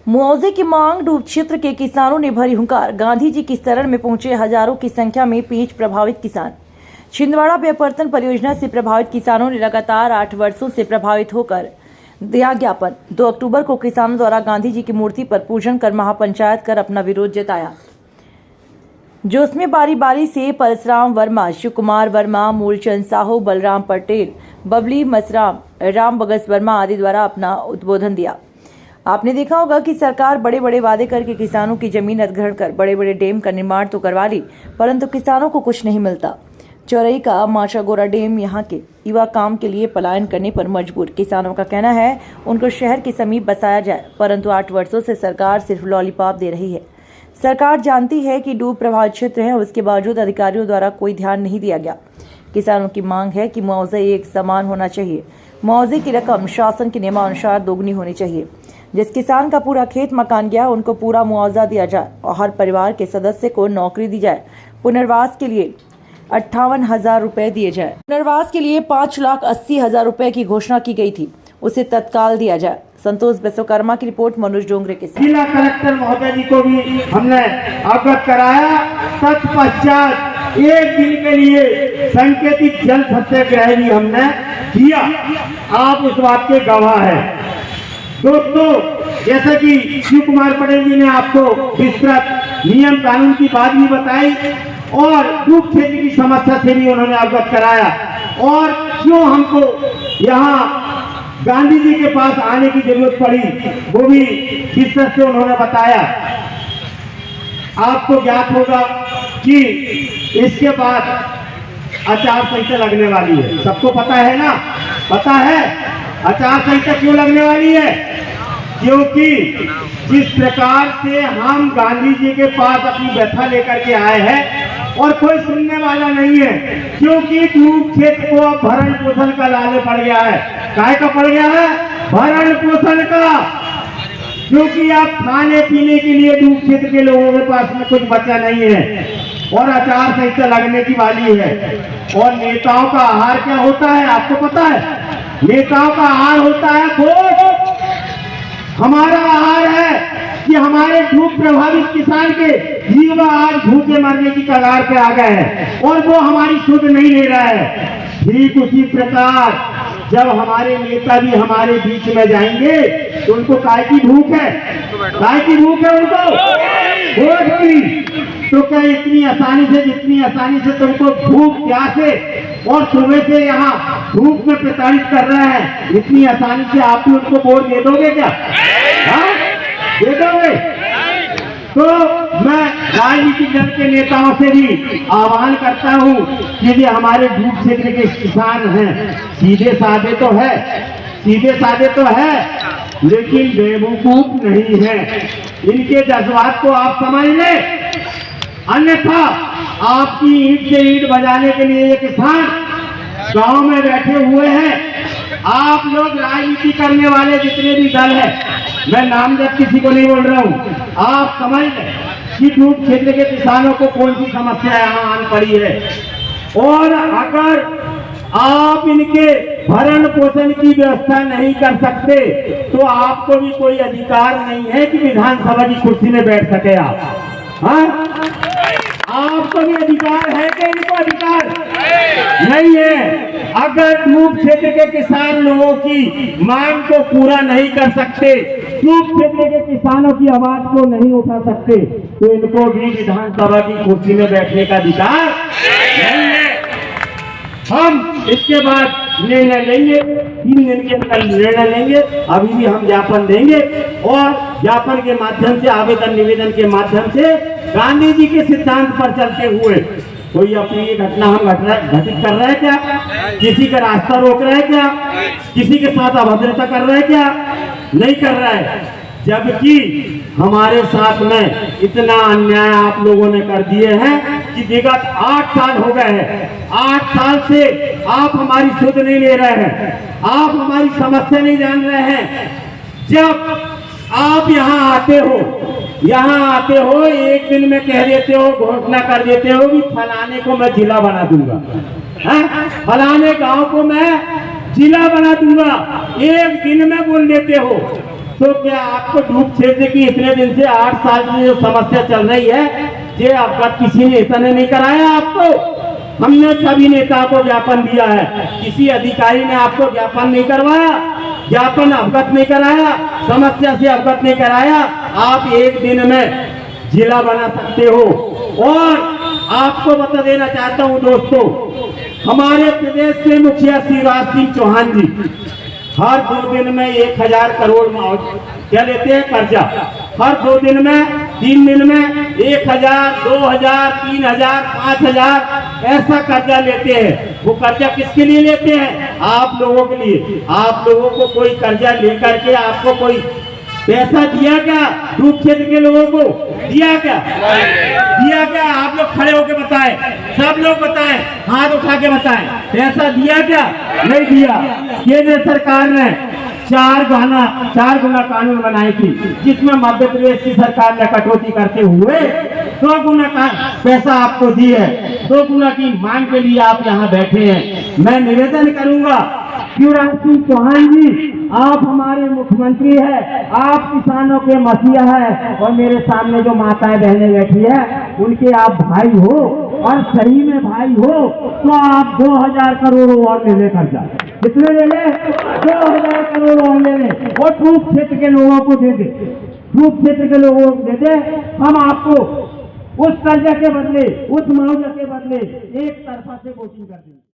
मुआवजे की मांग। डूब क्षेत्र के किसानों ने भरी हुंकार। गांधी जी की शरण में पहुंचे हजारों की संख्या में पेंच प्रभावित किसान। छिंदवाड़ा व्यपर्तन परियोजना से प्रभावित किसानों ने लगातार 8 वर्षों से प्रभावित होकर दिया ज्ञापन। 2 अक्टूबर को किसानों द्वारा गांधी जी की मूर्ति पर पूजन कर महापंचायत कर अपना विरोध जताया, जिसमें बारी बारी से परसराम वर्मा, शिव कुमार वर्मा, मूलचंद साहू, बलराम पटेल, बबली मसराम, राम बगस वर्मा आदि द्वारा अपना उद्बोधन दिया। आपने देखा होगा कि सरकार बड़े बड़े वादे करके किसानों की जमीन अधिग्रहण कर बड़े बड़े डैम का निर्माण तो करवा ली, परंतु किसानों को कुछ नहीं मिलता। चौरई का माचागोरा डैम यहाँ के युवा काम के लिए पलायन करने पर मजबूर। किसानों का कहना है उनको शहर के समीप बसाया जाए, परंतु 8 वर्षों से सरकार सिर्फ लॉलीपॉप दे रही है। सरकार जानती है कि डूब प्रभावित क्षेत्र है, उसके बावजूद अधिकारियों द्वारा कोई ध्यान नहीं दिया गया। किसानों की मांग है कि मुआवजा एक समान होना चाहिए। मुआवजे की रकम शासन के नियमानुसार दोगुनी होनी चाहिए। जिस किसान का पूरा खेत मकान गया उनको पूरा मुआवजा दिया जाए और हर परिवार के सदस्य को नौकरी दी जाए। पुनर्वास के लिए 58,000 रुपए दिए जाए। पुनर्वास के लिए 5,80,000 रुपए की घोषणा की गई थी, उसे तत्काल दिया जाए। संतोष विश्वकर्मा की रिपोर्ट, मनोज डोंगरे के साथ। जिला कलेक्टर महोदय जी को भी हमने अवगत कराया। तत्पश्चात एक दिन के लिए सांकेतिक जल सत्याग्रह भी हमने किया। आप उस बात के गवाह हैं। दोस्तों, जैसा कि शिव कुमार पटेल जी ने आपको विस्तृत नियम कानून की बात भी बताई और डूब क्षेत्र की समस्या से भी उन्होंने अवगत कराया और क्यों हमको यहाँ गांधी जी के पास आने की जरूरत पड़ी वो भी विस्तृत से उन्होंने बताया। आपको ज्ञात होगा कि इसके बाद आचार संहिता लगने वाली है। सबको पता है ना? पता है आचार संहिता क्यों लगने वाली है? क्योंकि जिस प्रकार से हम गांधी जी के पास अपनी व्यथा लेकर के आए हैं और कोई सुनने वाला नहीं है, क्योंकि डूब क्षेत्र को अब भरण पोषण का लाले पड़ गया है। काय का पड़ गया है? भरण पोषण का। क्योंकि अब खाने पीने के लिए डूब क्षेत्र के लोगों के पास में कुछ बचा नहीं है और आचार संहिता लगने की वाली है। और नेताओं का आहार क्या होता है आपको पता है? नेताओं का आहार होता है वोट। हमारा आहार है कि हमारे डूब प्रभावित किसान के जीवा आज भूखे मरने की कगार पे आ गए हैं और वो हमारी सुध नहीं ले रहा है। ठीक उसी प्रकार जब हमारे नेता भी हमारे बीच में जाएंगे तो उनको काय की भूख है? काय की भूख है उनको? वोट की। तो क्या इतनी आसानी से, जितनी आसानी से तुमको भूख प्यास है और सुबह से यहाँ धूप में प्रताड़ित कर रहे हैं, इतनी आसानी से आप भी उनको वोट दे दोगे क्या? हाँ, दे दोगे? तो मैं राजनीतिक दल के नेताओं से भी आह्वान करता हूँ कि ये हमारे डूब क्षेत्र के किसान हैं, सीधे साधे तो है, सीधे साधे तो है, लेकिन बेवकूफ नहीं है। इनके जज्बात को आप समझ लें, अन्यथा आपकी ईंट से ईंट बजाने के लिए ये किसान गांव में बैठे हुए हैं। आप लोग राजनीति करने वाले जितने भी दल हैं, मैं नामजद किसी को नहीं बोल रहा हूं, आप समझ लें कि डूब क्षेत्र के किसानों को कौन सी समस्या यहाँ आन पड़ी है। और अगर आप इनके भरण पोषण की व्यवस्था नहीं कर सकते तो आपको भी कोई अधिकार नहीं है कि विधानसभा की कुर्सी में बैठ सके आप। हाँ, आपको भी अधिकार है कि इनको अधिकार नहीं है? अगर डूब क्षेत्र के किसान लोगों की मांग को पूरा नहीं कर सकते, डूब क्षेत्र के किसानों की आवाज को नहीं उठा सकते, तो इनको भी विधानसभा की कुर्सी में बैठने का अधिकार नहीं है। हम इसके बाद निर्णय लेंगे, 3 दिन के अंदर निर्णय लेंगे। अभी भी हम ज्ञापन देंगे और ज्ञापन के माध्यम से, आवेदन निवेदन के माध्यम से गांधी जी के सिद्धांत पर चलते हुए कोई अपनी घटना हम घटित कर रहे हैं क्या? किसी का रास्ता रोक रहे हैं क्या? किसी के साथ अभद्रता कर रहे हैं क्या? नहीं कर रहा है। जबकि हमारे साथ में इतना अन्याय आप लोगों ने कर दिए हैं कि विगत 8 साल हो गए हैं। 8 साल से आप हमारी सुध नहीं ले रहे हैं, आप हमारी समस्या नहीं जान रहे हैं। जब आप यहाँ आते हो एक दिन में कह देते हो, घोषणा कर देते हो कि फलाने को मैं जिला बना दूंगा, फलाने गांव को मैं जिला बना दूंगा, एक दिन में बोल देते हो। तो क्या आपको डूब क्षेत्र की इतने दिन से 8 साल से जो समस्या चल रही है, ये अवगत किसी नेता ने नहीं कराया आपको? हमने सभी नेताओं को ज्ञापन दिया है, किसी अधिकारी ने आपको ज्ञापन नहीं करवाया, ज्ञापन अवगत नहीं कराया, समस्या से अवगत नहीं कराया। आप एक दिन में जिला बना सकते हो। और आपको बता देना चाहता हूं दोस्तों, हमारे प्रदेश के मुखिया शिवराज सिंह चौहान जी हर 2 दिन में 1000 करोड़ क्या लेते हैं कर्जा। हर 2 दिन में 3 दिन में 1000, 2000, 3000, 5000 ऐसा कर्जा लेते हैं। वो कर्जा किसके लिए लेते हैं? आप लोगों के लिए। आप लोगों को कोई कर्जा लेकर के आपको कोई पैसा दिया क्या? डूब क्षेत्र के लोगों को दिया क्या? दिया क्या? आप लोग खड़े होकर बताएं, सब लोग बताएं, हाथ उठा के बताएं, पैसा दिया क्या? नहीं दिया। केंद्र सरकार ने 4 गुना कानून बनाई थी, जिसमें मध्य प्रदेश की सरकार ने कटौती करते हुए 2 गुना का पैसा आपको दी है। 2 गुना की मांग के लिए आप यहाँ बैठे हैं। मैं निवेदन करूंगा, शिवराज सिंह चौहान जी, आप हमारे मुख्यमंत्री हैं, आप किसानों के मसीहा हैं, और मेरे सामने जो माताएं बहनें बैठी है उनके आप भाई हो, और सही में भाई हो तो आप 2000 करोड़ और ले लेकर जाए। कितने ले ले? 2000 करोड़ और ले ले, और डूब क्षेत्र के लोगों को दे दे। डूब क्षेत्र के लोगों को दे दे, हम आपको उस कर्जा के बदले, उस मुआवजा के बदले एक तरफा से वोटिंग कर देंगे।